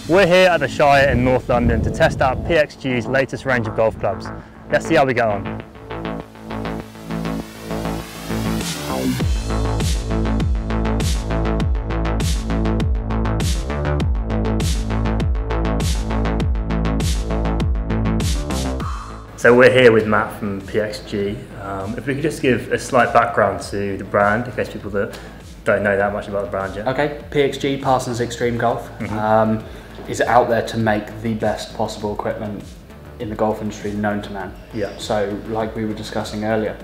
We're here at the Shire in North London to test out PXG's latest range of golf clubs. Let's see how we get on. So we're here with Matt from PXG. If we could just give a slight background to the brand, in case people that don't know that much about the brand yet. Okay, PXG, Parsons Extreme Golf, is out there to make the best possible equipment in the golf industry known to man. Yeah. So like we were discussing earlier,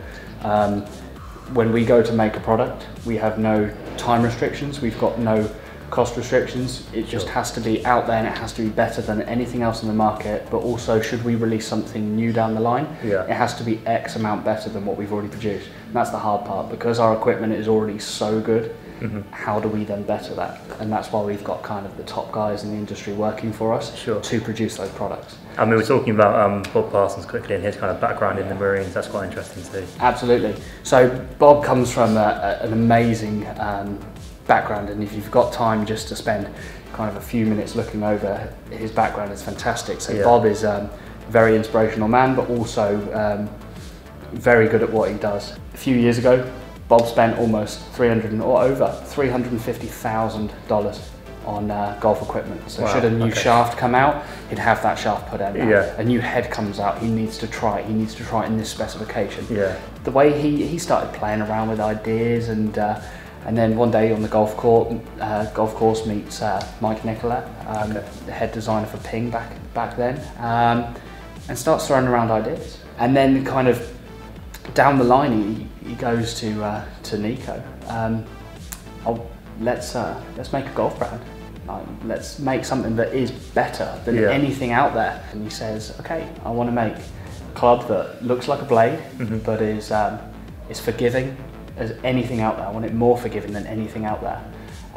when we go to make a product, we have no time restrictions, we've got no cost restrictions. It just has to be out there and it has to be better than anything else in the market, but also should we release something new down the line, it has to be X amount better than what we've already produced. And that's the hard part, because our equipment is already so good. How do we then better that? And that's why we've got kind of the top guys in the industry working for us to produce those products. I mean, we're talking about Bob Parsons quickly and his kind of background in the Marines. That's quite interesting too. Absolutely. So Bob comes from an amazing background, and if you've got time just to spend kind of a few minutes looking over his background, it's fantastic. So Bob is a very inspirational man, but also very good at what he does. A few years ago, Bob spent almost over $350,000 on golf equipment. So should a new shaft come out, he'd have that shaft put in. A new head comes out, he needs to try it. He needs to try it in this specification. The way he started playing around with ideas, and then one day on the golf course meets Mike Nicolette, the head designer for Ping back then, and starts throwing around ideas. And then kind of down the line, he goes to Nico. Let's make a golf brand. Let's make something that is better than anything out there. And he says, okay, I want to make a club that looks like a blade, but is forgiving as anything out there. I want it more forgiving than anything out there.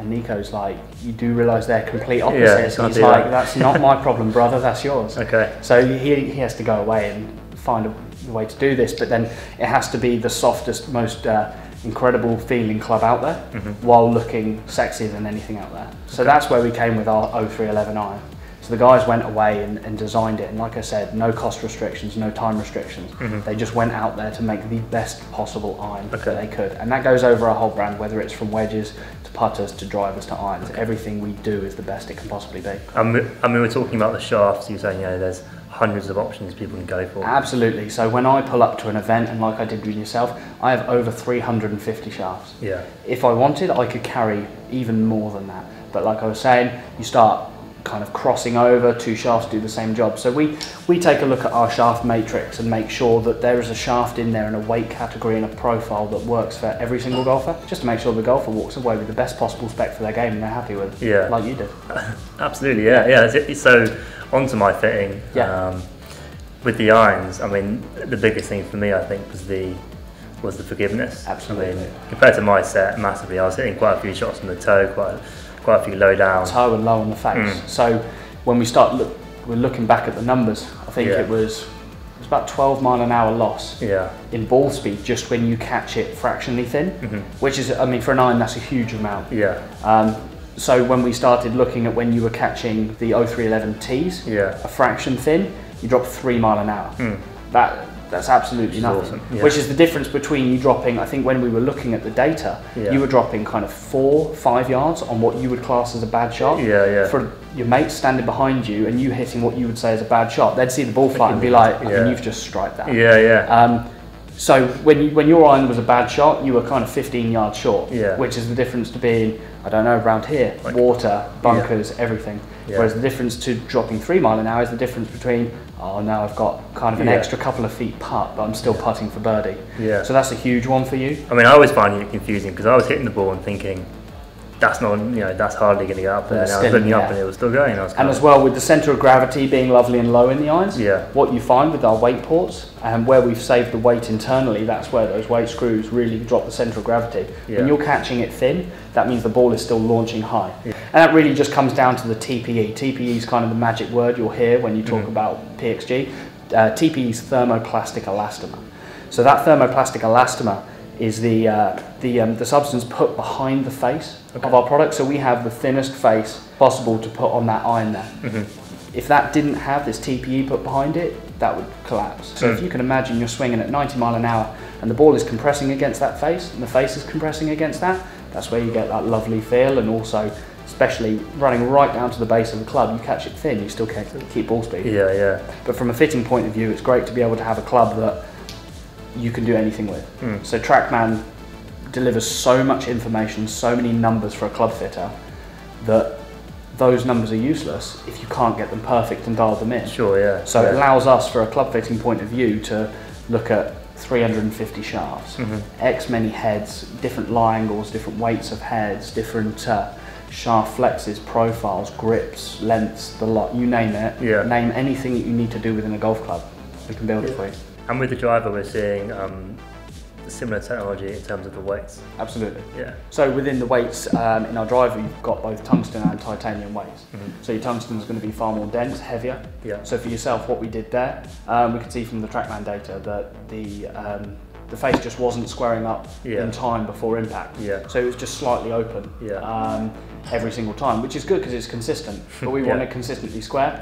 And Nico's like, you do realise they're complete opposites. And he's like, that's not my problem, brother, that's yours. So he has to go away and find a way to do this, but then it has to be the softest, most incredible feeling club out there, while looking sexier than anything out there. So that's where we came with our 0311 iron. So the guys went away and designed it, and like I said, no cost restrictions, no time restrictions. They just went out there to make the best possible iron that they could, and that goes over our whole brand, whether it's from wedges to putters to drivers to irons. Everything we do is the best it can possibly be. I mean, we're talking about the shafts. You're saying, there's hundreds of options people can go for. Absolutely. So when I pull up to an event, and like I did with yourself, I have over 350 shafts. If I wanted, I could carry even more than that. But like I was saying, you start kind of crossing over, two shafts do the same job. So we take a look at our shaft matrix and make sure that there is a shaft in there in a weight category and a profile that works for every single golfer, just to make sure the golfer walks away with the best possible spec for their game and they're happy with it, like you did. Absolutely, So onto my fitting. With the irons, I mean, the biggest thing for me, I think, was the forgiveness. Absolutely. I mean, compared to my set, massively. I was hitting quite a few shots from the toe, quite a few low down. Toe and low on the face. So when we're looking back at the numbers, I think it was about 12 mile an hour loss in ball speed just when you catch it fractionally thin, which is, I mean, for an iron, that's a huge amount. So when we started looking at when you were catching the 0311 tees, a fraction thin, you drop 3 mile an hour. That's absolutely nothing. Awesome. Which is the difference between you dropping, I think when we were looking at the data, you were dropping kind of 4-5 yards on what you would class as a bad shot. For your mates standing behind you and you hitting what you would say is a bad shot, they'd see the ball fly and be like, I mean, you've just striked that. So when your iron was a bad shot, you were kind of 15 yards short, which is the difference to being, I don't know, around here, like water, bunkers, everything. Whereas the difference to dropping 3 mile an hour is the difference between, oh, now I've got kind of an extra couple of feet putt, but I'm still putting for birdie. So that's a huge one for you. I mean, I always find it confusing because I was hitting the ball and thinking, that's not, that's hardly going to go up there. And I was looking up and it was still going. And as well, with the centre of gravity being lovely and low in the irons, what you find with our weight ports, and where we've saved the weight internally, that's where those weight screws really drop the centre of gravity. When you're catching it thin, that means the ball is still launching high. And that really just comes down to the TPE. TPE is kind of the magic word you'll hear when you talk about PXG. TPE is thermoplastic elastomer. So that thermoplastic elastomer is the substance put behind the face of our product. So we have the thinnest face possible to put on that iron there. If that didn't have this TPE put behind it, that would collapse. So if you can imagine you're swinging at 90 mile an hour and the ball is compressing against that face and the face is compressing against that, that's where you get that lovely feel. And also, especially running right down to the base of the club, you catch it thin, you still can't keep ball speed. But from a fitting point of view, it's great to be able to have a club that you can do anything with. So TrackMan delivers so much information, so many numbers for a club fitter, that those numbers are useless if you can't get them perfect and dial them in. So it allows us, for a club fitting point of view, to look at 350 shafts, X many heads, different lie angles, different weights of heads, different shaft flexes, profiles, grips, lengths, the lot, you name it. Name anything that you need to do within a golf club, we can build it for you. And with the driver, we're seeing similar technology in terms of the weights. Absolutely. So within the weights in our driver, you've got both tungsten and titanium weights. So your tungsten is going to be far more dense, heavier. So for yourself, what we did there, we could see from the TrackMan data that the face just wasn't squaring up in time before impact. So it was just slightly open every single time, which is good because it's consistent. But we want it consistently square.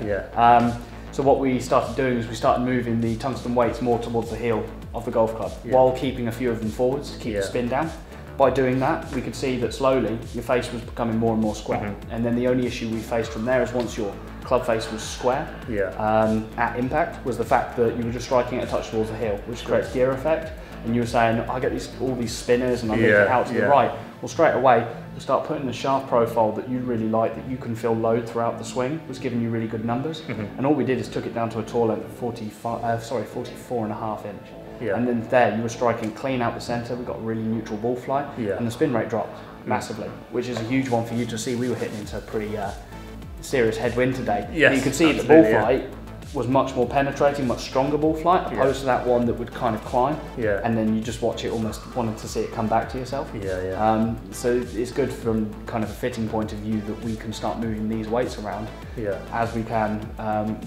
So what we started doing is we started moving the tungsten weights more towards the heel of the golf club, while keeping a few of them forwards to keep the spin down. By doing that, we could see that slowly your face was becoming more and more square. And then the only issue we faced from there is once your club face was square at impact, was the fact that you were just striking it a touch towards the heel, which creates gear effect. And you were saying, I get all these spinners and I make it out to the right. Well, straight away, you start putting the shaft profile that you really like, that you can feel load throughout the swing, was giving you really good numbers. And all we did is took it down to a tour length of 44.5 inch. And then there, you were striking clean out the centre, we got a really neutral ball fly, and the spin rate dropped massively, which is a huge one for you to see. We were hitting into a pretty serious headwind today. And you could see the ball flight was much more penetrating, much stronger ball flight, opposed to that one that would kind of climb, and then you just watch it, almost wanted to see it come back to yourself. So it's good from kind of a fitting point of view that we can start moving these weights around as we can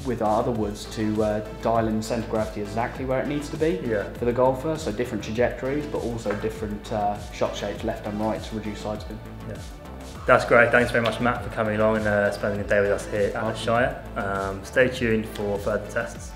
with our other woods to dial in centre gravity exactly where it needs to be for the golfer, so different trajectories but also different shot shapes left and right to reduce side spin. That's great. Thanks very much, Matt, for coming along and spending the day with us here at the Shire. Stay tuned for further tests.